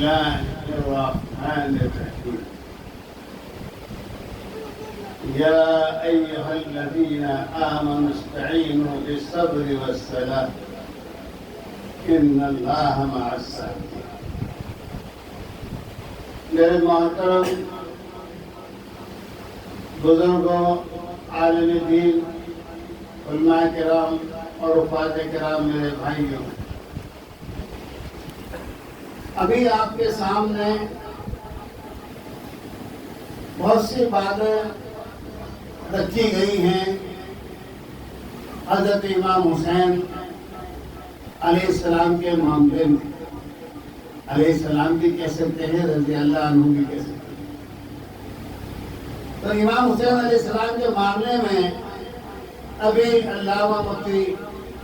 الله الرحمن الرحيم يا أيها الذين آمنوا استعينوا بالصبر والصلاة إن الله مع الصابرين. میرے محترم بزرگوں، عالم دین، علماء کرام اور رفاق کرام، میرے بھائیوں، ابھی آپ کے سامنے بہت سی باتیں رکھی گئی ہیں حضرت امام حسین علیہ السلام کے معاملے میں. علیہ السلام بھی کہہ سکتے ہیں، رضی اللہ عنہ بھی کہہ سکتے ہیں. تو امام حسین علیہ السلام کے معاملے میں ابھی علامہ مفتی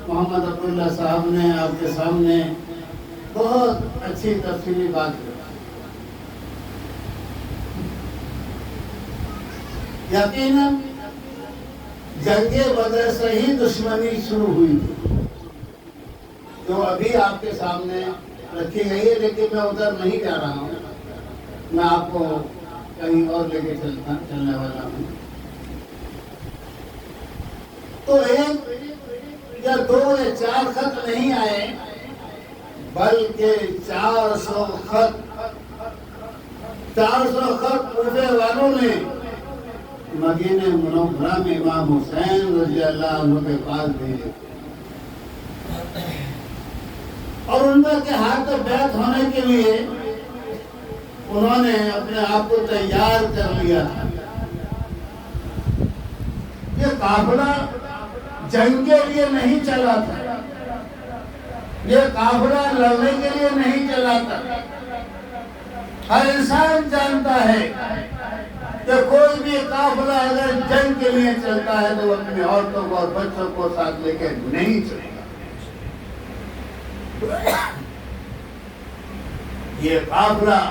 محمد عبداللہ صاحب نے آپ کے سامنے بہت اچھی تفصیلی بات کی. یقیناً جنگ بدر سے ہی دشمنی شروع ہوئی تھی جو ابھی آپ کے سامنے رکھی گئی ہے، لیکن میں ادھر نہیں جا رہا ہوں، میں آپ کو کہیں اور لے کے چلنے والا ہوں. تو ایک یا دو یا چار خط نہیں آئے، بلکہ 400 خط کوفے والوں نے مدینہ منورہ میں امام حسین رضی اللہ عنہ کے پاس بھیجے، اور ان میں کے ہاتھ بیعت ہونے کے لیے انہوں نے اپنے آپ کو تیار کر لیا تھا. یہ قافلہ جنگ کے لیے نہیں چلا تھا، یہ قافلہ لڑنے کے لیے نہیں چلا تھا. ہر انسان جانتا ہے کہ کوئی بھی قافلہ اگر جنگ کے لیے چلتا ہے تو اپنی عورتوں کو اور بچوں کو ساتھ لے کے نہیں چلے گا. یہ قافلہ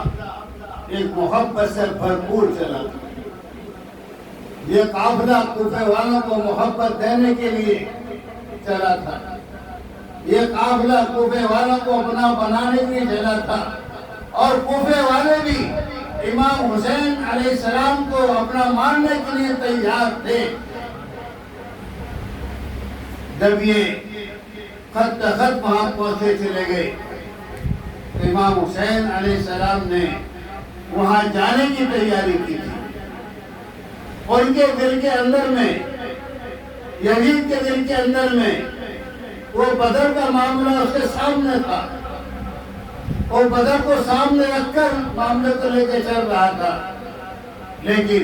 ایک محبت سے بھرپور چلا تھا. یہ قافلہ کوفے والوں کو محبت دینے کے لیے چلا تھا. یہ قافلہ کوفے والوں کو اپنا بنانے کے لیے چلا تھا، اور کوفے والے بھی امام حسین علیہ السلام کو اپنا ماننے کے لیے تیار تھے. جب یہ خط وہاں پہنچے چلے گئے، امام حسین علیہ السلام نے وہاں جانے کی تیاری کی تھی. اور ان کے دل کے اندر میں، یزید کے دل کے اندر میں وہ بدر کا معاملہ اس کے سامنے تھا، اور بدر کو سامنے رکھ کر معاملے کو لے کے چل رہا تھا. لیکن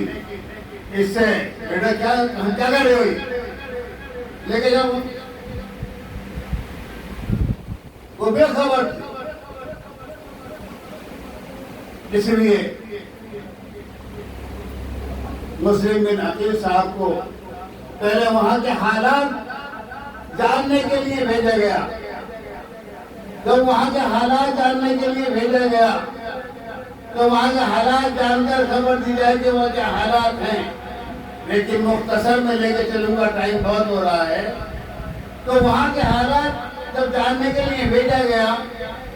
اس سے بیٹا کیا کر رہے ہوئی لے کے جاؤ، وہ بے خبر تھی. اس لیے مسلم بن عقیل صاحب کو پہلے وہاں کے حالات جاننے کے لیے بھیجا گیا. جب وہاں کے حالات جاننے کے لیے بھیجا گیا تو وہاں کے حالات جان کر خبر دی جائے کہ وہ کیا حالات ہیں. لیکن مختصر میں لے کے چلوں گا، ٹائم بہت ہو رہا ہے. تو وہاں کے حالات جب جاننے کے لیے بھیجا گیا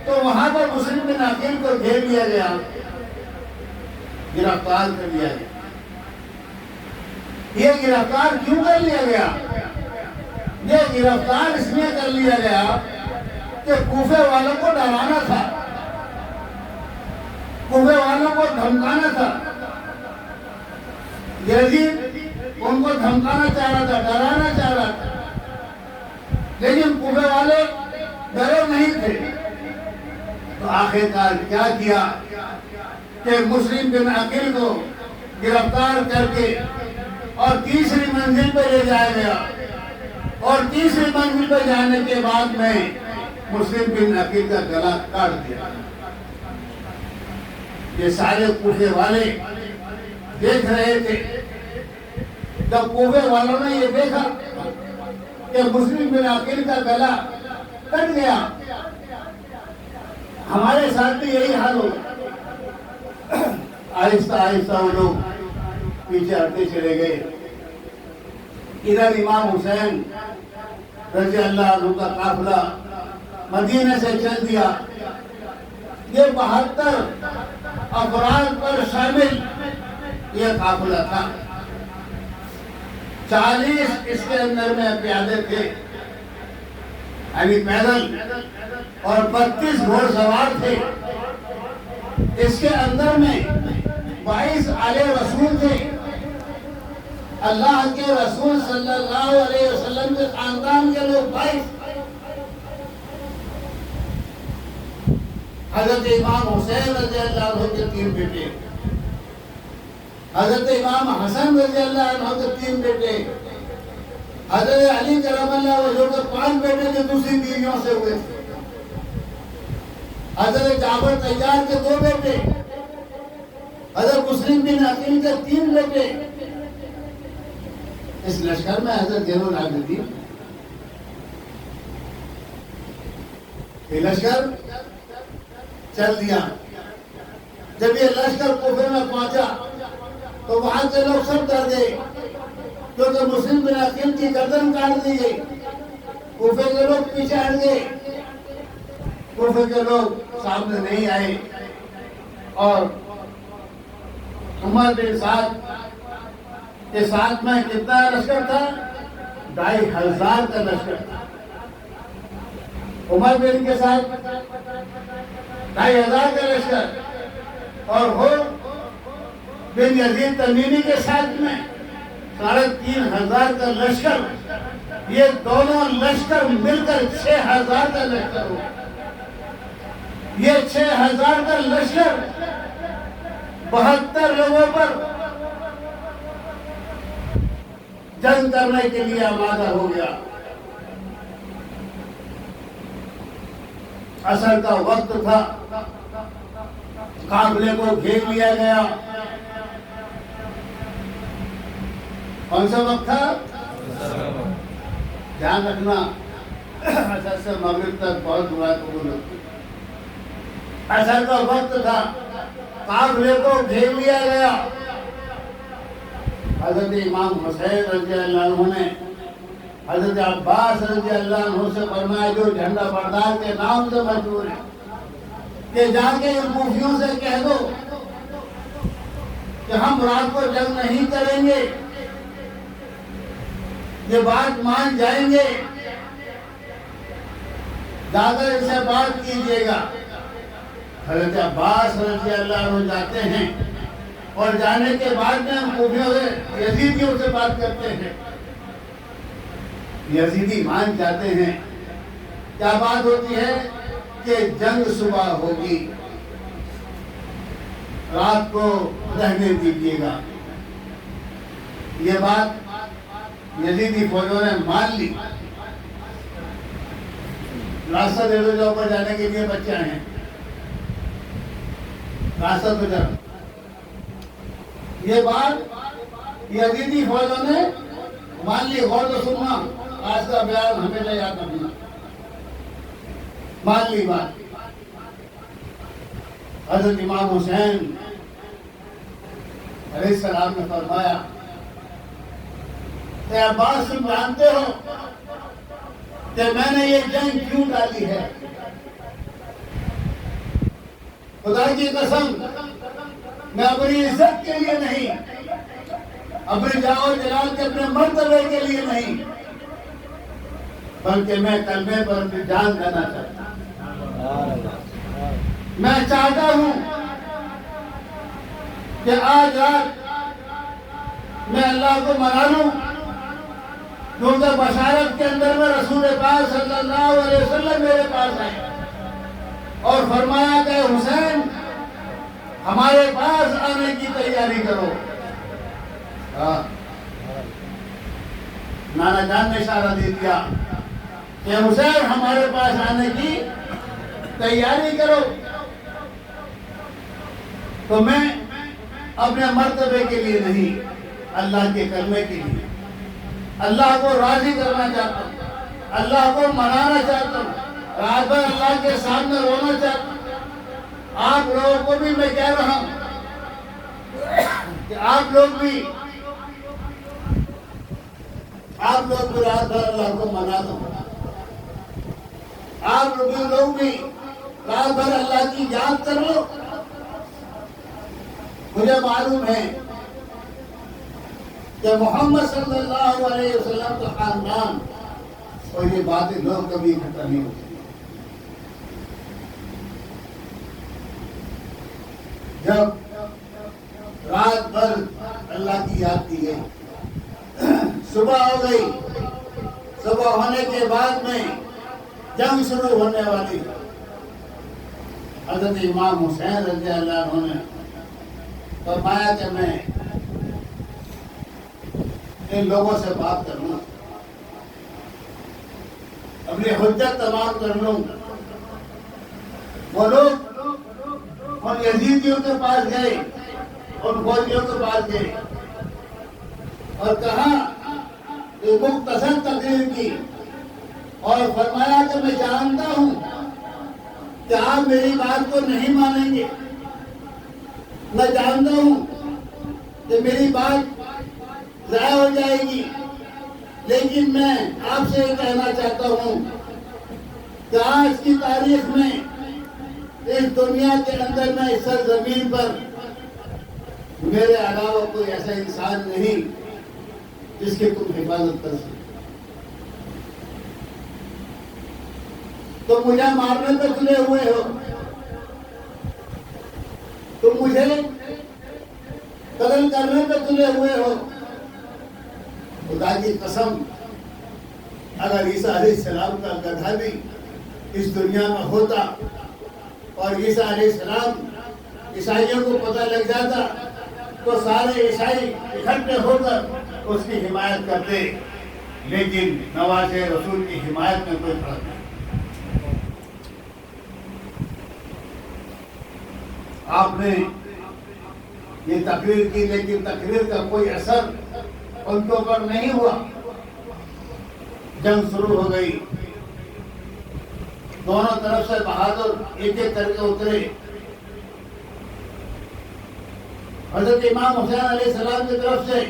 تو وہاں پر مسلم بن عقیل کو گھیر لیا گیا، گرفتار کر لیا گیا. یہ گرفتار کیوں کر لیا گیا؟ یہ گرفتار اس لیے کر لیا گیا کہ کوفے والوں کو ڈرانا تھا، کوفے والوں کو دھمکانا تھا. یزید ان کو دھمکانا چاہ رہا تھا، ڈرانا چاہ رہا تھا، لیکن کوفے والے ڈرے نہیں تھے. تو آخرکار کیا کیا کہ مسلم بن عقیل کو گرفتار کر کے اور تیسری منزل پہ لے جایا گیا، اور تیسری منزل پہ جانے کے بعد میں مسلم بن عقیل کا گلا کاٹ دیا. یہ سارے کوفے والے دیکھ رہے تھے. جب کوفے والوں نے یہ دیکھا کہ مسلم بن عقیل کا گلا کٹ گیا، ہمارے ساتھ بھی یہی حال ہوگا. آہستہ آہستہ وہ لوگ پیچھے ہٹتے چلے گئے. ادھر امام حسین رضی اللہ عنہ کا قافلہ مدینہ سے چل دیا. یہ 72 افراد پر شامل یہ قافلہ تھا. 40 اس کے اندر میں پیادے تھے یعنی پیدل، اور 32 گھوڑ سوار تھے. اس کے اندر میں 22 آل رسول تھے. اللہ کے رسول صلی اللہ علیہ وسلم کے خاندان کے لوگ 22. حضرت امام حسین رضی اللہ عنہ کے 3 بیٹے، حضرت امام حسن رضی اللہ عنہ کے 3 بیٹے، حضرت علی کرم اللہ وجہہ کے 5 بیٹے جو دوسری بیویوں سے ہوئے تھے، حضرت جعفر طیار کے 2 بیٹے، حضرت مسلم بن عقیل کے 3 بیٹے. اس لشکر میں حضرت زین العابدین. یہ لشکر چل دیا. جب یہ لشکر کوفے میں پہنچا تو وہاں کے لوگ سب ڈر گئے کیونکہ مسلم بن عقیل کی گردن کاٹ دی گئی. کوفے کے لوگ پیچھے ہٹ گئے. کوفے کے لوگ سامنے نہیں آئے. اور عمر بن سعد کے ساتھ میں کتنا لشکر تھا؟ 2500 کا لشکر تھا. عمر بن کے ساتھ 2500 کا لشکر، اور ہو بن یزید تمیمی کے ساتھ میں 3500 کا لشکر. یہ دونوں لشکر مل کر 6000 کا لشکر ہو. یہ 6000 کا لشکر 72 لوگوں پر جنگ کرنے کے لیے آمادہ ہو گیا. عصر کا وقت تھا. قافلے کو گھیر لیا گیا. کون سا وقت تھا؟ دھیان رکھنا، عصر سے مغرب تک بہت دعا قبول ہوتی. عصر کا وقت تھا. قافلے کو گھیر لیا گیا. حضرت امام حسین رضی اللہ عنہ نے حضرت عباس رضی اللہ عنہ سے فرمایا، جو جھنڈا بردار کے نام سے مشہور ہے، کہ جا کے ان کوفیوں سے کہہ دو کہ ہم رات کو جنگ نہیں کریں گے، یہ بات مان جائیں گے. جا کر ان سے بات کیجیے گا. حضرت عباس رضی اللہ عنہ جاتے ہیں، اور جانے کے بعد میں ہم کوفیوں سے یزیدیوں سے بات کرتے ہیں. یزیدی مان جاتے ہیں. کیا بات ہوتی ہے؟ کہ جنگ صبح ہوگی، رات کو رہنے دیجیے گا. یہ بات یزیدی فوجوں نے مان لی. راستہ دے دو، جو اوپر جانے کے لیے بچے ہیں، راستہ تو جا. یہ بات یزیدی فوجوں نے مان لی. غور تو سننا، آج کا بیان ہمیشہ یاد رکھنا. مان لی بات. حضرت امام حسین علیہ السلام نے فرمایا، اے عباس، تم جانتے ہو کہ میں نے یہ جنگ کیوں ڈالی ہے؟ خدا کی قسم، میں اپنی عزت کے لیے نہیں، اپنی جاہ و جلال کے اپنے مرتبے کے لیے نہیں، بلکہ میں کلمے پر اپنی جان دینا چاہتا ہوں. میں چاہتا ہوں کہ آج رات میں اللہ کو منا لوں، کیونکہ بشارت کے اندر میں رسول پاک صلی اللہ علیہ وسلم میرے پاس آئے اور فرمایا کہ حسین، ہمارے پاس آنے کی تیاری کرو. نانا جان نے اشارہ دے دیا کہ حسین، ہمارے پاس آنے کی تیاری کرو. تو میں اپنے مرتبے کے لیے نہیں، اللہ کے کلمے کے لیے، اللہ کو راضی کرنا چاہتا ہوں، اللہ کو منانا چاہتا ہوں، رات بھر اللہ کے سامنے رونا چاہتا ہوں. آپ لوگوں کو بھی میں کہہ رہا ہوں کہ آپ لوگ بھی رات بھر اللہ کو منا دو. آپ لوگ بھی رات بھر اللہ کی یاد کرو. مجھے معلوم ہے کہ محمد صلی اللہ علیہ وسلم کا خاندان اور یہ باتیں لوگ کبھی اکٹھا نہیں ہوتی. جب رات بھر اللہ کی یاد کی گئی، صبح ہو گئی، صبح ہونے کے بعد میں جنگ شروع ہونے والی. حضرت امام حسین رضی اللہ عنہ نے فرمایا کہ میں ان لوگوں سے بات کر لوں، اپنی حجت تمام کر لوں. وہ لوگ ان یزیدیوں کے پاس گئے، ان فوجیوں کے پاس گئے اور کہا کہ مختصر تقریر کی اور فرمایا کہ میں جانتا ہوں کہ آپ میری بات کو نہیں مانیں گے. میں جانتا ہوں کہ میری بات ضائع ہو جائے گی، لیکن میں آپ سے یہ کہنا چاہتا ہوں کہ آج کی تاریخ میں اس دنیا کے اندر میں اس سرزمین پر میرے علاوہ کوئی ایسا انسان نہیں جس کی تم حفاظت کر سکتے. تم مجھے مارنے پہ تلے ہوئے ہو، تم مجھے قتل کرنے پہ تلے ہوئے ہو. خدا کی قسم، اگر عیسیٰ علیہ السلام کا گدھا بھی اس دنیا میں ہوتا اور عیسیٰ علیہ السلام عیسائیوں کو پتہ لگ جاتا تو سارے عیسائی اکٹھے ہو کر اس کی حمایت کرتے، لیکن نواز رسول کی حمایت میں کوئی فرق نہیں. آپ نے یہ تقریر کی، لیکن تقریر کا کوئی اثر ان کے اوپر نہیں ہوا. جنگ شروع ہو گئی، دونوں طرف سے بہادر ایک ایک کر کے اترے. حضرت امام حسین علیہ السلام کی طرف سے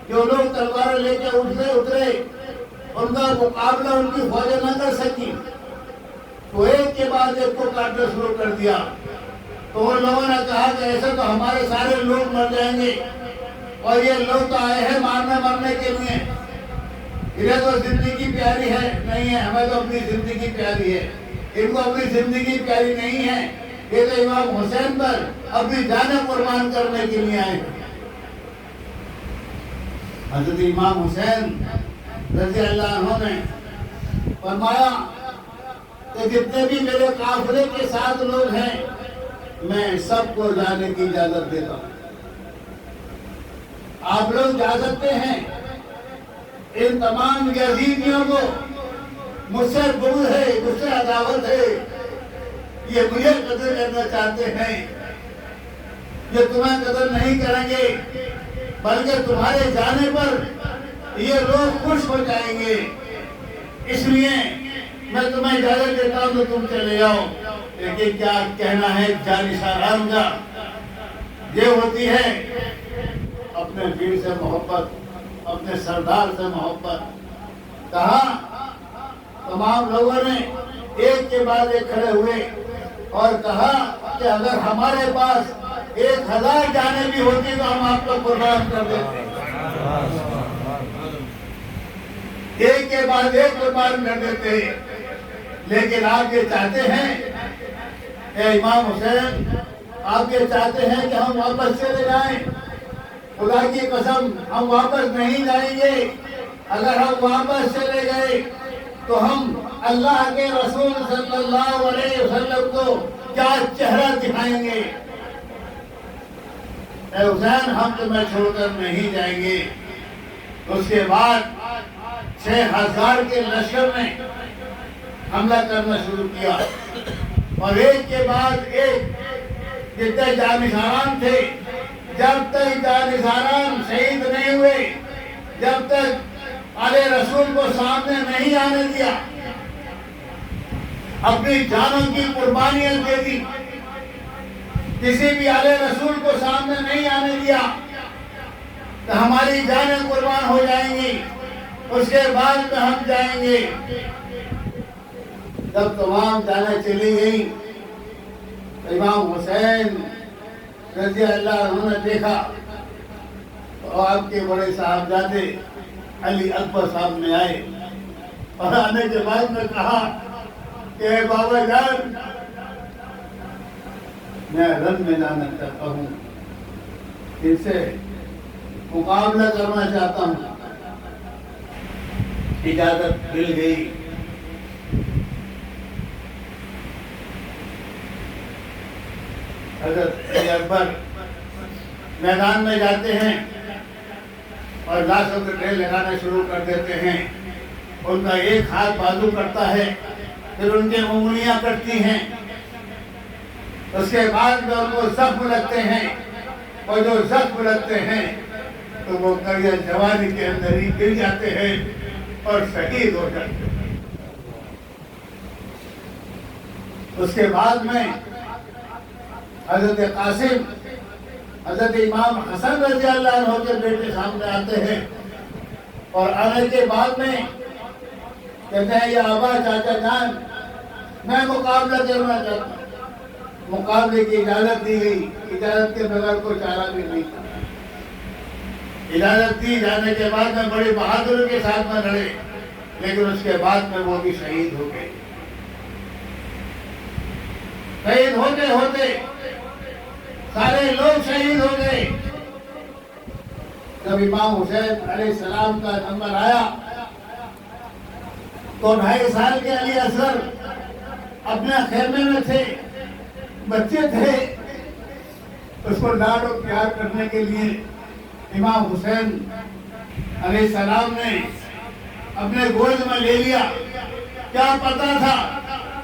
جو لوگ تلواریں لے کے اترے، ان کا مقابلہ ان کی فوجیں نہ کر سکی تو ایک کے بعد ایک کو کاٹنا شروع کر دیا. تو ان لوگوں نے کہا کہ ایسے تو ہمارے سارے لوگ مر جائیں گے، اور یہ لوگ تو آئے ہیں مارنے مرنے کے لیے. انہیں تو زندگی پیاری ہے نہیں ہے، ہمیں تو اپنی زندگی پیاری ہے، ان کو اپنی زندگی پیاری نہیں ہے. یہ تو امام حسین پر اپنی جانیں قربان کرنے کے لیے آئے. حضرت امام حسین رضی اللہ عنہ نے فرمایا کہ جتنے بھی میرے قافلے کے ساتھ لوگ ہیں میں سب کو جانے کی اجازت دیتا ہوں. آپ لوگ جا سکتے ہیں. ان تمام یزیدیوں کو مجھ سے بغض ہے، مجھ سے عداوت ہے، یہ مجھے قتل کرنا چاہتے ہیں. یہ تمہیں قتل نہیں کریں گے بلکہ تمہارے جانے پر یہ لوگ خوش ہو جائیں گے. اس لیے میں تمہیں اجازت دیتا ہوں کہ تم چلے جاؤ. لیکن کیا کہنا ہے جانشاران کا، یہ ہوتی ہے اپنے پیر سے محبت، اپنے سردار سے محبت. کہا تمام لوگوں نے ایک کے بعد ایک کھڑے ہوئے اور کہا کہ اگر ہمارے پاس 1000 جانیں بھی ہوتی تو ہم آپ کو قربان کر دیتے. ایک کے بعد ایک قربان کر دیتے. لیکن آپ یہ چاہتے ہیں اے امام حسین، آپ یہ چاہتے ہیں کہ ہم واپس چلے جائیں. خدا کی قسم ہم واپس نہیں جائیں گے. اگر ہم واپس چلے گئے تو ہم اللہ کے رسول صلی اللہ علیہ وسلم کو کیا چہرہ دکھائیں گے. اے حسین، ہم تمہیں چھوڑ کر نہیں جائیں گے. اس کے بعد 6000 کے لشکر نے حملہ کرنا شروع کیا اور ایک کے بعد ایک جتنے جانشاران تھے، جب تک جانشاران شہید نہیں ہوئے، جب تک علیہ رسول کو سامنے نہیں آنے دیا، اپنی جانوں کی قربانیاں دے دی. کسی بھی علیہ رسول کو سامنے نہیں آنے دیا کہ ہماری جانیں قربان ہو جائیں گی، اس کے بعد میں ہم جائیں گے. جب تمام جانیں چلی گئی امام حسین رضی اللہ عنہ نے دیکھا تو آپ کے بڑے صاحبزادے علی اکبر صاحب میں آئے اور آنے کے بعد میں کہا کہ اے بابا جان میں رن میں جانا چاہتا ہوں، ان سے مقابلہ کرنا چاہتا ہوں۔ اجازت مل گئی۔ حضرت علی اکبر میدان میں جاتے ہیں اور لاشوں کے ڈھیر لگانا شروع کر دیتے ہیں۔ ان کا ایک ہاتھ بازو کرتا ہے، پھر ان کی انگلیاں کٹتی ہیں، اس کے بعد میں ان کو زخم لگتے ہیں، اور جو زخم لگتے ہیں تو وہ دریا جوانی کے اندر ہی گر جاتے ہیں اور شہید ہو جاتے ہیں۔ اس کے بعد میں حضرت قاسم، حضرت امام حسن رضی اللہ عنہ کے بیٹے سامنے آتے ہیں اور آنے کے بعد میں کہتے ہیں یا ابا چاچا جان میں مقابلہ کرنا چاہتا ہوں۔ مقابلے کی اجازت دی گئی، اجازت کے بغیر کوئی چارہ بھی نہیں تھا۔ اجازت دی جانے کے بعد میں بڑی بہادری کے ساتھ میں لڑے، لیکن اس کے بعد میں وہ بھی شہید ہو گئے۔ شہید ہوتے ہوتے سارے لوگ شہید ہو گئے۔ جب امام حسین علیہ السلام کا نمبر آیا تو 2.5 سال کے علی اصغر اپنے خیمے میں تھے، بچے تھے، اس کو لاڈ و پیار کرنے کے لیے امام حسین علیہ السلام نے اپنے گود میں لے لیا۔ کیا پتا تھا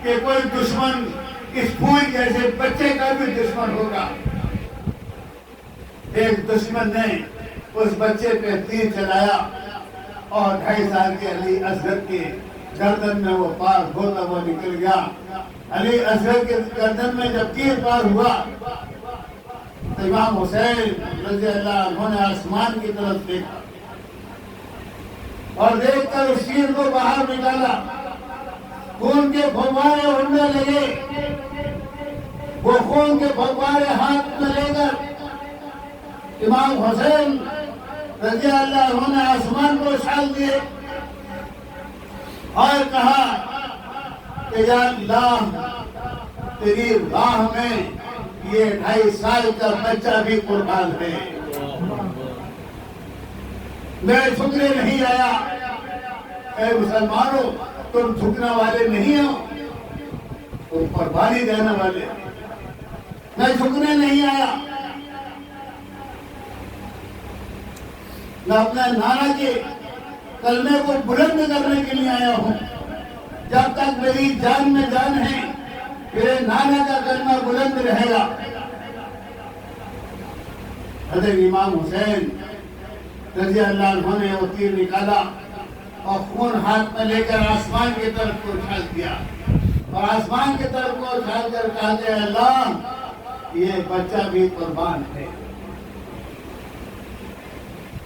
کہ کوئی دشمن اس پھول جیسے بچے کا بھی دشمن ہوگا۔ ایک دشمن نے اس بچے پہ تیر چلایا اور 2.5 سال کے علی اصغر کی گردن میں وہ پار ہوتا ہوا نکل گیا۔ علی اصغر کے گردن میں جب تیر پار ہوا تو امام حسین رضی اللہ عنہ نے آسمان کی طرف دیکھا اور دیکھ کر اس تیر کو باہر نکالا، خون کے پھوارے اڑنے لگے۔ وہ خون کے پھوارے ہاتھ میں لے کر امام حسین رضی اللہ عنہ نے آسمان کو اچھال دیے اور کہا کہ یا اللہ تیری راہ میں یہ 2.5 سال کا بچہ بھی قربان ہے۔ میں جھکنے نہیں آیا۔ اے مسلمانوں تم جھکنے والے نہیں ہو، تم قربانی دینے والے۔ میں جھکنے نہیں آیا، میں اپنے نانا کے کلمے کو بلند کرنے کے لیے آیا ہوں۔ جب تک میری جان میں جان ہے میرے نانا کا کلمہ بلند رہے گا۔ حضرت امام حسین رضی اللہ عنہ نے وہ تیر نکالا اور خون ہاتھ میں لے کر آسمان کی طرف کو اچھال دیا اور آسمان کی طرف کو اچھال کر کہا کہ اللہ یہ بچہ بھی قربان ہے۔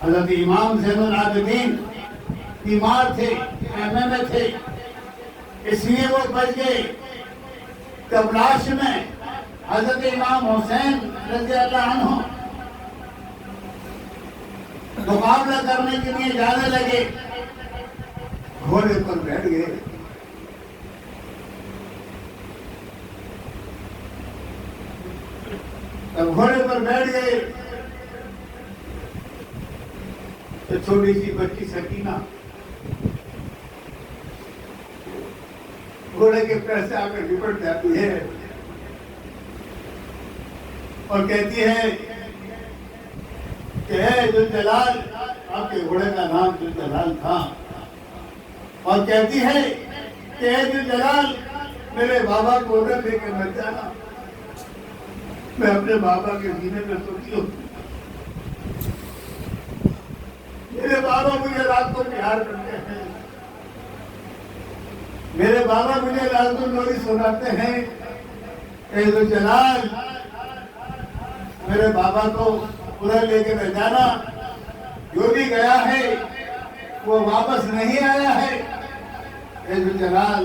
حضرت امام زین العابدین بیمار تھے، خیمے میں تھے، اس لیے وہ بچ گئے۔ جب لاش میں حضرت امام حسین رضی اللہ عنہ مقابلہ کرنے کے لیے جانے لگے، گھوڑے پر بیٹھ گئے۔ جب گھوڑے پر بیٹھ گئے تو چھوٹی سی بچی سکینہ گھوڑے کے پیر سے آ کر لپٹ جاتی ہے اور کہتی ہے کہ اے ذوالجلال، آپ کے گھوڑے کا نام ذوالجلال تھا، اور کہتی ہے کہ اے ذوالجلال میرے بابا کو ادھر لے کے مت جانا، میں اپنے بابا کے سینے میں سوتی ہوں، میرے بابا مجھے رات کو پیار کرتے ہیں، میرے بابا مجھے رات کو لوری سناتے ہیں، اے ذوالجلال میرے بابا کو ادھر لے کے نہ جانا، جو بھی گیا ہے وہ واپس نہیں آیا ہے۔ اے ذوالجلال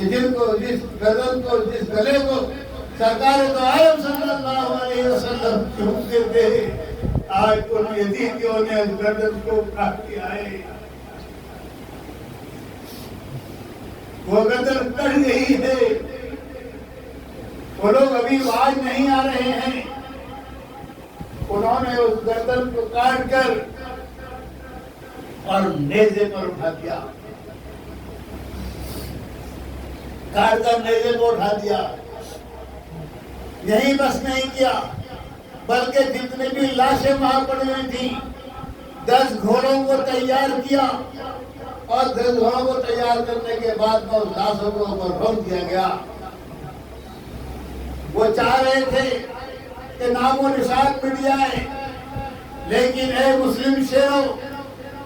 کہ جن کو جس گردن کو جس گلے کو سرکار تو عالم صلی اللہ علیہ وسلم چومتے تھے، آج ان یزیدیوں نے اس گردن کو کاٹ دیا ہے، وہ گردن کٹ گئی ہے، وہ لوگ ابھی آج نہیں آ رہے ہیں، انہوں نے اس گردن کو کاٹ کر اور نیزے پر اٹھا دیا، کاٹ کر نیزے پر اٹھا دیا۔ یہی بس نہیں کیا بلکہ جتنے بھی لاشیں وہاں پڑی ہوئی تھیں 10 گھوڑوں کو تیار کیا، اور 10 گھوڑوں کو تیار کرنے کے بعد میں اس لاشوں کو اوپر روک دیا گیا۔ وہ چاہ رہے تھے کہ نام و نشان مٹ جائے، لیکن اے مسلم شیرو،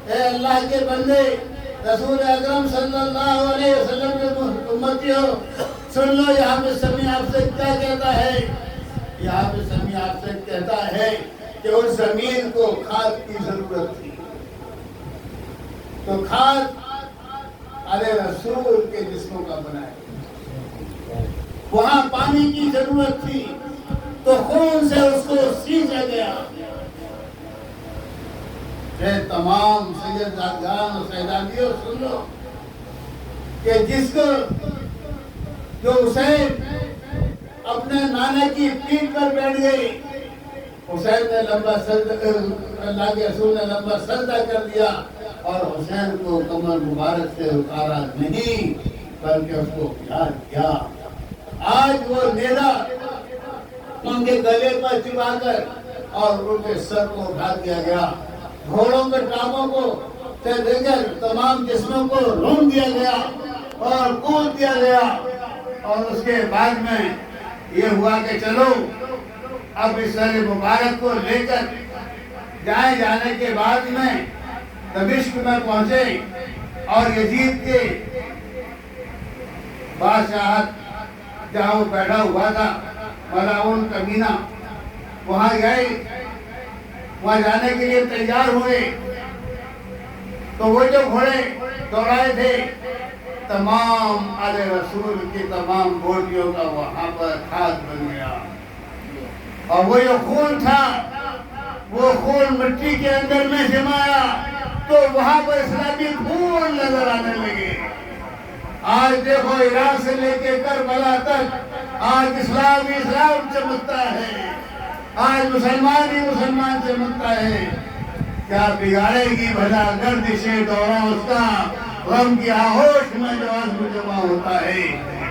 اے اللہ کے بندے، رسول اکرم صلی اللہ علیہ وسلم کے امتیوں، سن لو یہاں پہ سمیع آپ سے کیا کہتا ہے۔ یہاں پہ سمیع آپ سے کہتا ہے کہ اس زمین کو کھاد کی ضرورت تھی، تو کھاد علیہ رسول کے جسموں کا بنا ہے، وہاں پانی کی ضرورت تھی تو خون سے اس کو سینچا گیا۔ اے تمام سید زادگان اور سیدانیوں، سن لو کہ جس کو جو حسین اپنے نانا کی پیٹھ پر بیٹھ گئی، حسین نے لمبا سجدہ، اللہ کے رسول نے لمبا سجدہ کر دیا اور حسین کو کمر مبارک سے اتارا نہیں بلکہ اس کو پیار کیا۔ آج وہ نیزہ ان کے گلے پر چبا کر اور ان کے سر کو اٹھا دیا گیا، گھوڑوں کے ٹانگوں کو سے لے کر تمام جسموں کو رون دیا گیا اور کود دیا گیا، اور اس کے بعد میں یہ ہوا کہ چلو اب اس سر مبارک کو لے کر جانے کے بعد میں دمشق میں پہنچے، اور یزید کے بادشاہت جہاں وہ بیٹھا ہوا تھا ملاعون کمینہ، وہاں گئے، وہاں جانے کے لیے تیار ہوئے، تو وہ جو گھوڑے دوڑائے تھے تمام آل رسول کی تمام بوٹیوں کا وہاں پر کھاد بن گیا، اور وہ جو خون تھا وہ خون مٹی کے اندر میں جمایا تو وہاں پر اسلامی پھول نظر آنے لگے۔ آج دیکھو عراق سے لے کے کربلا تک آج اسلام ہی اسلام چمکتا ہے، آج مسلمان ہی مسلمان چمکتا ہے۔ کیا بگاڑے گی بھلا گردش دورہ اس کا، غم کی آغوش میں جو عزم جمع ہوتا ہے،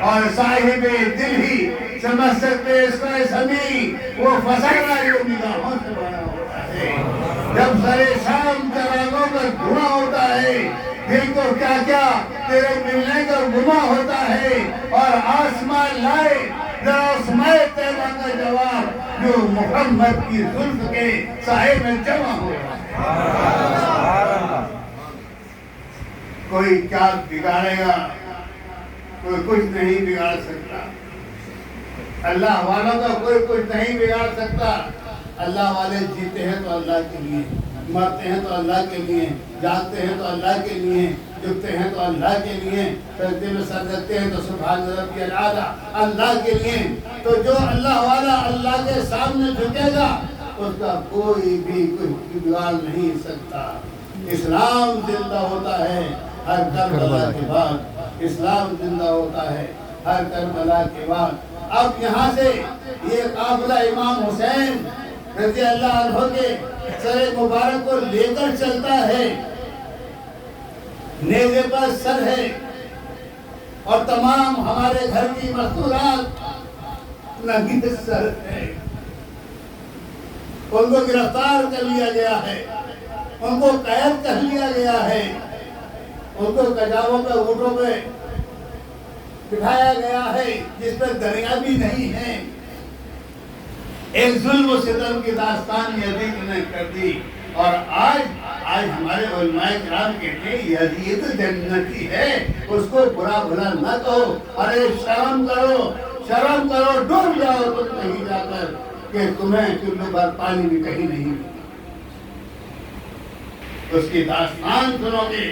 اور صاحب دل ہی سمجھ سکتے اس کا سمیع، وہ فسانہ جو نگاہوں سے بنا ہوتا ہے۔ جب سر شام چراغوں کا دھواں ہوتا ہے، دل کو کیا کیا تیرے ملنے کا گما ہوتا ہے، اور آسمان لائے ذرا اس مائے طیبہ کا جواب جو محمد کی زلف کے سائے میں جمع ہوتا ہے۔ کوئی کیا بگاڑے گا، کوئی کچھ نہیں بگاڑ سکتا، اللہ والوں کا کوئی کچھ نہیں بگاڑ سکتا۔ اللہ والے جیتے ہیں تو اللہ کے لیے، مرتے ہیں تو اللہ کے لیے، جاگتے ہیں تو اللہ کے لیے، جھکتے ہیں تو اللہ کے لیے، سجدے میں سر رکھتے ہیں تو سبحان ربی الاعلیٰ اللہ کے لیے۔ تو جو اللہ والا اللہ کے سامنے جھکے گا اس کا کوئی بھی کچھ بگاڑ نہیں سکتا۔ اسلام زندہ ہوتا ہے ہر کربلا کے بعد، اسلام زندہ ہوتا ہے ہر کربلا کے بعد۔ اب یہاں سے یہ قافلہ امام حسین رضی اللہ عنہ کے سر مبارک کو لے کر چلتا ہے، نیزے پر سر ہے، اور تمام ہمارے گھر کی مستورات ننگی سر ہے۔ ان کو گرفتار کر لیا گیا ہے، ان کو قید کر لیا گیا ہے، ان کو کجاووں پہ اونٹوں پہ بٹھایا گیا ہے جس پر دریا بھی نہیں ہے۔ ایک ظلم و ستم کی داستان یزید نے کر دی، اور آج ہمارے علماء کرام کہتے ہیں یزید جنتی ہے، اس کو برا بھلا نہ کہو، ارے شرم کرو، ڈوب جاؤ تم کہیں جا کر کہ تمہیں چلو بھر پانی بھی کہیں نہیں۔ اس کی داستان سنو گے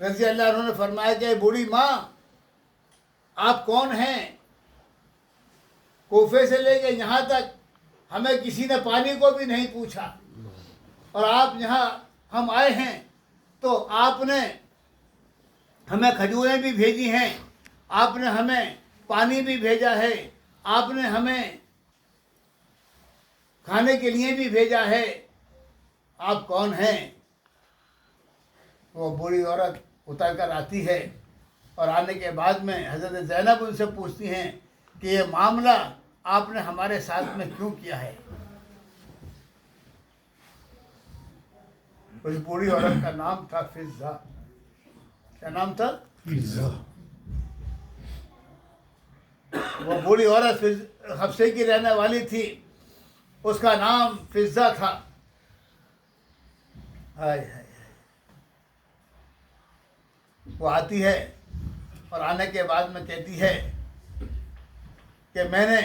رضی اللہ عنہ نے فرمایا کہ بوڑھی ماں آپ کون ہیں؟ کوفے سے لے کے یہاں تک ہمیں کسی نے پانی کو بھی نہیں پوچھا، اور آپ یہاں ہم آئے ہیں تو آپ نے ہمیں کھجوریں بھی بھیجی ہیں، آپ نے ہمیں پانی بھی بھیجا ہے، آپ نے ہمیں کھانے کے لیے بھی بھیجا ہے، آپ کون ہیں؟ وہ بوڑھی عورت اتر کر آتی ہے، اور آنے کے بعد میں حضرت زینب ان سے پوچھتی ہیں کہ یہ معاملہ آپ نے ہمارے ساتھ میں کیوں کیا ہے؟ اس بوڑھی عورت کا نام تھا فضہ۔ کیا نام تھا؟ فضہ۔ وہ بوڑھی عورت حبشے کی رہنے والی تھی، اس کا نام فضہ تھا۔ ہائے ہائے، وہ آتی ہے اور آنے کے بعد میں کہتی ہے کہ میں نے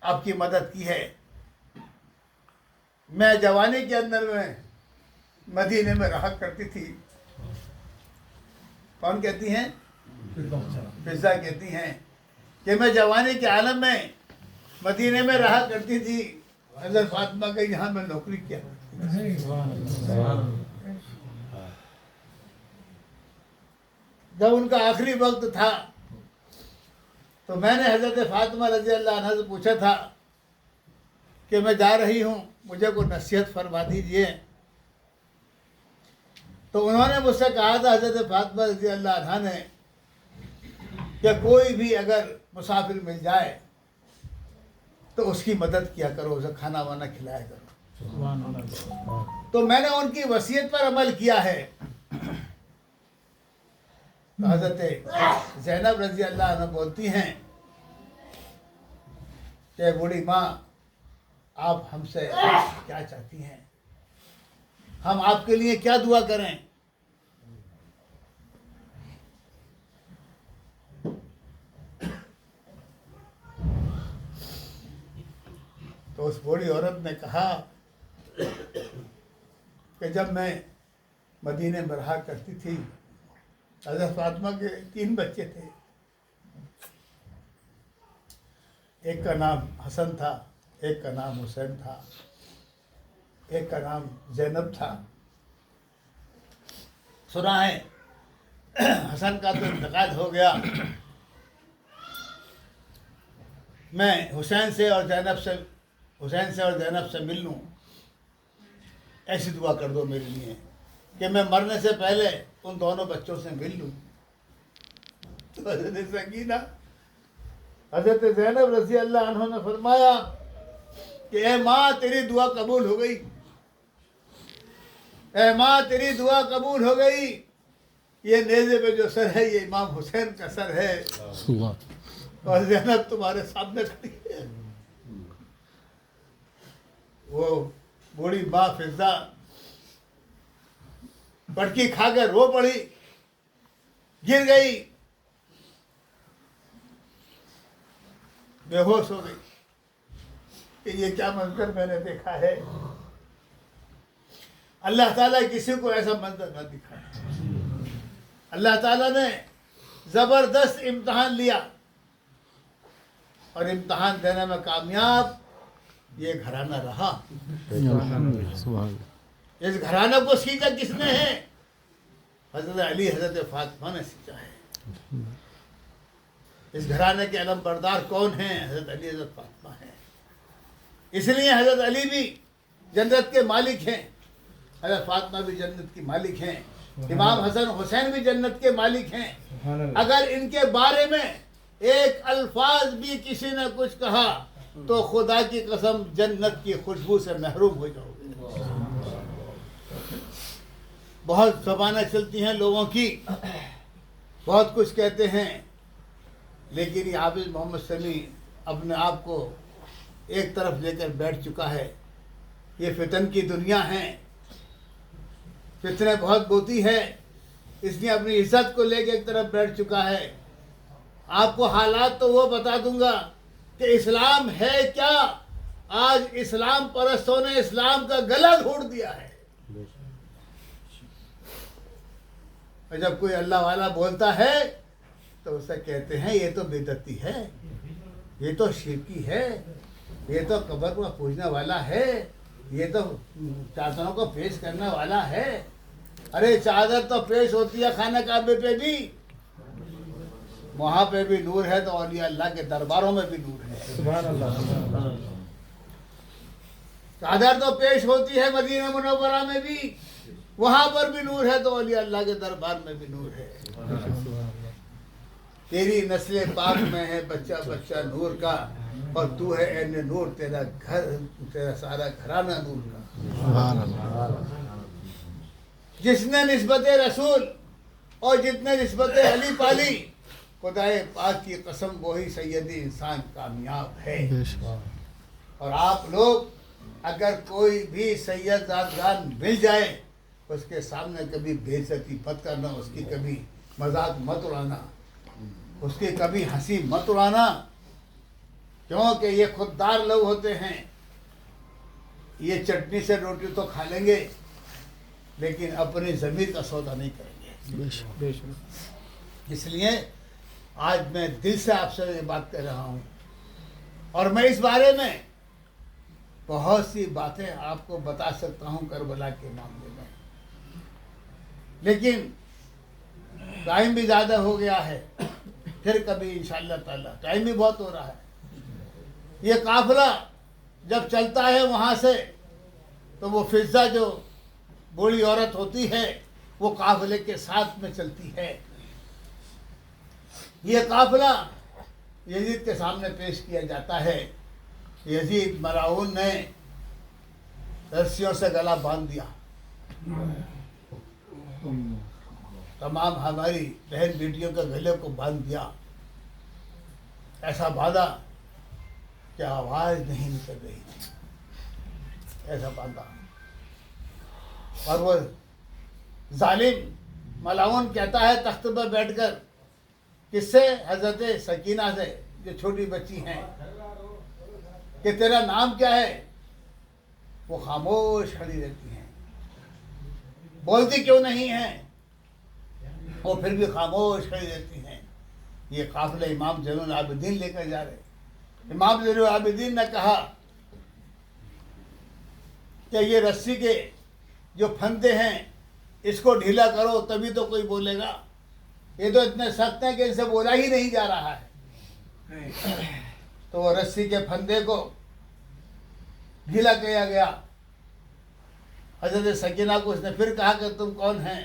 آپ کی مدد کی ہے، میں جوانی کے اندر میں مدینے میں رہا کرتی تھی۔ کون کہتی ہیں؟ فضہ کہتی ہیں کہ میں جوانی کے عالم میں مدینے میں رہا کرتی تھی، حضرت فاطمہ کے یہاں میں نوکری کیا۔ جب ان کا آخری وقت تھا تو میں نے حضرت فاطمہ رضی اللہ عنہ سے پوچھا تھا کہ میں جا رہی ہوں، مجھے کوئی نصیحت فرما دیجئے۔ تو انہوں نے مجھ سے کہا تھا حضرت فاطمہ رضی اللہ عنہ نے کہ کوئی بھی اگر مسافر مل جائے تو اس کی مدد کیا کرو، اسے کھانا وانا کھلایا کرو۔ تو میں نے ان کی وصیت پر عمل کیا ہے۔ تو حضرت زینب رضی اللہ عنہ بولتی ہیں کہ بوڑھی ماں آپ ہم سے کیا چاہتی ہیں؟ ہم آپ کے لیے کیا دعا کریں؟ تو اس بوڑھی عورت نے کہا کہ جب میں مدینے میں رہا کرتی تھی، حضرت فاطمہ کے 3 بچے تھے، ایک کا نام حسن تھا، ایک کا نام حسین تھا، ایک کا نام زینب تھا۔ سنا ہے حسن کا تو انتقال ہو گیا، میں حسین سے اور زینب سے مل لوں، ایسی دعا کر دو میرے لیے کہ میں مرنے سے پہلے ان دونوں بچوں سے مل لوں۔ تو حضرت سکینہ حضرت زینب رضی اللہ عنہ نے فرمایا کہ اے ماں تیری دعا قبول ہو گئی، اے ماں تیری دعا قبول ہو گئی، یہ نیزے پہ جو سر ہے یہ امام حسین کا سر ہے، اور زینب تمہارے سامنے کھڑی ہے۔ وہ بوڑھی ماں فضہ پٹکی کھا کے رو پڑی، گر گئی، بے ہوش ہو گئی کہ یہ کیا منظر میں نے دیکھا ہے۔ اللہ تعالیٰ کسی کو ایسا منظر نہ دکھائے۔ اللہ تعالیٰ نے زبردست امتحان لیا، اور امتحان دینے میں کامیاب یہ گھرانہ رہا۔ اس گھرانہ کو سیچا کس نے ہے؟ حضرت علی حضرت فاطمہ نے سیچا ہے۔ اس گھرانے کے علم بردار کون ہیں؟ حضرت علی حضرت فاطمہ ہیں۔ اس لیے حضرت علی بھی جنت کے مالک ہیں، حضرت فاطمہ بھی جنت کی مالک ہیں، امام حسن حسین بھی جنت کے مالک ہیں۔ اگر ان کے بارے میں ایک الفاظ بھی کسی نے کچھ کہا تو خدا کی قسم جنت کی خوشبو سے محروم ہو جاؤ گے۔ بہت زبانیں چلتی ہیں لوگوں کی، بہت کچھ کہتے ہیں، لیکن یہ حافظ محمد سمیع اپنے آپ کو ایک طرف لے کر بیٹھ چکا ہے۔ یہ فتن کی دنیا ہے، فتنے بہت بوتی ہے، اس نے اپنی عزت کو لے کے ایک طرف بیٹھ چکا ہے۔ آپ کو حالات تو وہ بتا دوں گا کہ اسلام ہے کیا۔ آج اسلام پرستوں نے اسلام کا گلا گھونٹ دیا ہے۔ اور جب کوئی اللہ والا بولتا ہے تو اسے کہتے ہیں یہ تو بدعتی ہے، یہ تو شرکی ہے، یہ تو قبر کو پوجنے والا ہے، یہ تو چادروں کو پیش کرنے والا ہے۔ ارے چادر تو پیش ہوتی ہے خانہ کعبے پہ بھی، وہاں پہ بھی نور ہے تو اولیاء اللہ کے درباروں میں بھی نور ہے۔ سبحان اللہ۔ چادر تو پیش ہوتی ہے مدینہ منورہ میں بھی، وہاں پر بھی نور ہے تو اولیاء اللہ کے دربار میں بھی نور ہے۔ تیری نسل پاک میں ہے بچہ بچہ نور کا، اور تو ہے اے نور، تیرا گھر، تیرا سارا گھرانہ نور کا۔ جس نے نسبت رسول اور جتنے نسبت علی پالی، خدائے پاک کی قسم وہی سیدی انسان کامیاب ہے۔ اور آپ لوگ اگر کوئی بھی سید زادگان مل جائے، اس کے سامنے کبھی بے عزتی مت کرنا، اس کی کبھی مذاق مت اڑانا، اس کی کبھی ہنسی مت اڑانا، کیونکہ یہ خوددار لوگ ہوتے ہیں۔ یہ چٹنی سے روٹی تو کھا لیں گے لیکن اپنی ضمیر کا سودا نہیں کریں گے۔ اس لیے آج میں دل سے آپ سے یہ بات کر رہا ہوں، اور میں اس بارے میں بہت سی باتیں آپ کو بتا سکتا ہوں کربلا کے معاملے میں، لیکن ٹائم بھی زیادہ ہو گیا ہے، پھر کبھی انشاءاللہ تعالی، ٹائم بھی بہت ہو رہا ہے۔ یہ قافلہ جب چلتا ہے وہاں سے تو وہ فضہ جو بوڑھی عورت ہوتی ہے وہ قافلے کے ساتھ میں چلتی ہے۔ یہ قافلہ یزید کے سامنے پیش کیا جاتا ہے۔ یزید ملعون نے رسیوں سے گلا باندھ دیا، تمام ہماری بہن بیٹیوں کے گلے کو باندھ دیا، ایسا باندھا کہ آواز نہیں نکل رہی تھی، ایسا باندھا۔ اور وہ ظالم ملعون کہتا ہے تخت پر بیٹھ کر، کس سے؟ حضرت سکینہ سے، جو چھوٹی بچی ہیں، کہ تیرا نام کیا ہے؟ وہ خاموش کھڑی رہتی ہیں، بولتی کیوں نہیں ہیں، وہ پھر بھی خاموش کھڑی رہتی ہیں۔ یہ قافلہ امام زین العابدین لے کر جا رہے۔ امام زین العابدین نے کہا کہ یہ رسی کے جو پھندے ہیں اس کو ڈھیلا کرو تبھی تو کوئی بولے گا، یہ تو اتنے سخت ہیں کہ ان سے بولا ہی نہیں جا رہا ہے۔ تو وہ رسی کے پھندے کو ڈھیلا کیا گیا۔ حضرت سکینہ کو اس نے پھر کہا کہ تم کون ہیں؟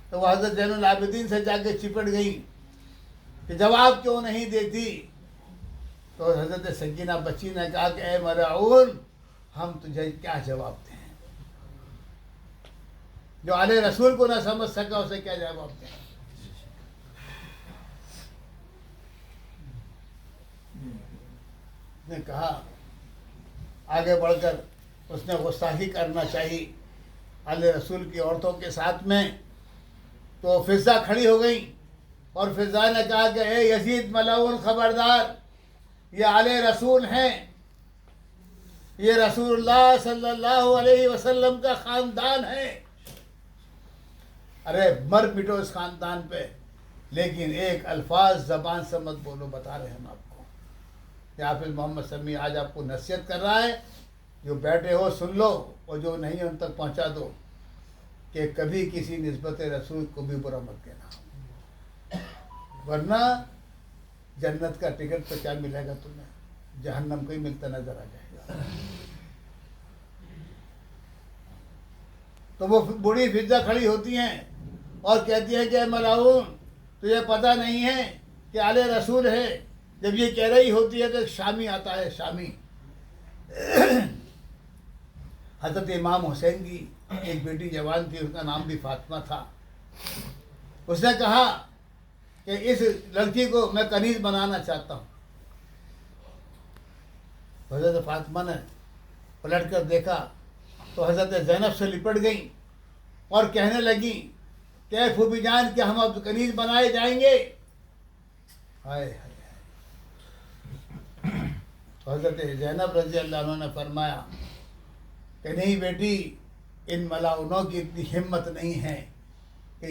تو وہ حضرت زین العابدین سے جا کے چپٹ گئی کہ جواب کیوں نہیں دیتی؟ تو حضرت سکینہ بچی نے کہا کہ اے ملعون، ہم تجھے کیا جواب دیں؟ جو آل رسول کو نہ سمجھ سکا اسے کیا جواب دیں؟ نے کہا آگے بڑھ کر اس نے گستاخی کرنا چاہیے آل رسول کی عورتوں کے ساتھ میں، تو فضہ کھڑی ہو گئی، اور فضہ نے کہا کہ اے یزید ملعون خبردار، یہ آل رسول ہیں، یہ رسول اللہ صلی اللہ علیہ وسلم کا خاندان ہے، ارے مر مٹو اس خاندان پہ، لیکن ایک الفاظ زبان سے مت بولو، بتا رہے ہیں ہم آپ کو۔ کہ حافظ محمد سمیع آج آپ کو نصیحت کر رہا ہے، جو بیٹھے ہو سن لو، اور جو نہیں ان تک پہنچا دو، کہ کبھی کسی نسبت رسول کو بھی برا مت کہنا، ورنہ جنت کا ٹکٹ تو کیا ملے گا تمہیں، جہنم کو ہی ملتا نظر آ جائے گا۔ تو وہ بوڑھی فضہ کھڑی ہوتی ہیں اور کہتی ہے کہ اے ملعون، تجھے پتہ نہیں ہے کہ آل رسول ہے؟ جب یہ کہہ رہی ہوتی ہے تو ایک شامی آتا ہے، شامی، حضرت امام حسین کی ایک بیٹی جوان تھی، اس کا نام بھی فاطمہ تھا۔ اس نے کہا کہ اس لڑکی کو میں کنیز بنانا چاہتا ہوں۔ حضرت فاطمہ نے پلٹ کر دیکھا تو حضرت زینب سے لپٹ گئیں اور کہنے لگیں کہ اے پھوپھی جان، کہ ہم اب کنیز بنائے جائیں گے؟ ہائے ہائے۔ تو حضرت زینب رضی اللہ عنہ نے فرمایا کہ نہیں بیٹی، ان ملعونوں کی اتنی ہمت نہیں ہے کہ